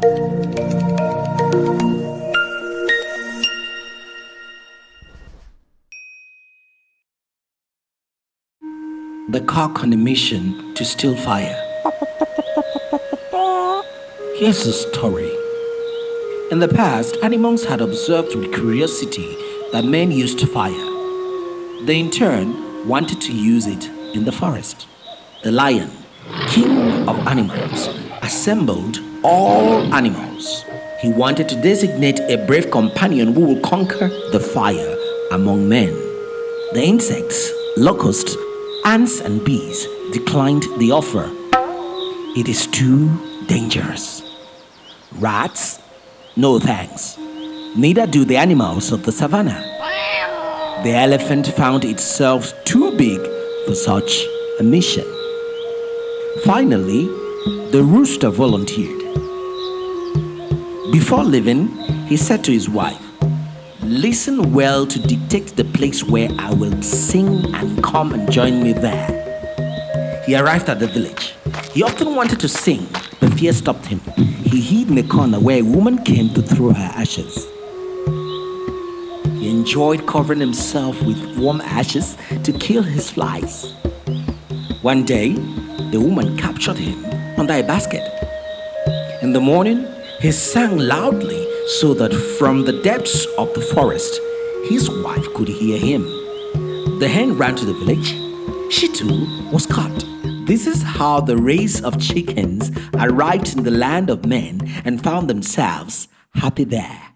The cock on a mission to steal fire. Here's the story. In the past, animals had observed with curiosity that men used fire. They in turn wanted to use it in the forest. The lion, king of animals, assembled all animals. He wanted to designate a brave companion who would conquer the fire among men. The insects, locusts, ants and bees declined the offer. It is too dangerous. Rats? No thanks. Neither do the animals of the savannah. The elephant found itself too big for such a mission. Finally, the rooster volunteered. Before leaving, he said to his wife, "Listen well to dictate the place where I will sing and come and join me there." He arrived at the village. He often wanted to sing, but fear stopped him. He hid in a corner where a woman came to throw her ashes. He enjoyed covering himself with warm ashes to kill his flies. One day, the woman captured him under a basket. In the morning, he sang loudly so that from the depths of the forest, his wife could hear him. The hen ran to the village. She too was caught. This is how the race of chickens arrived in the land of men and found themselves happy there.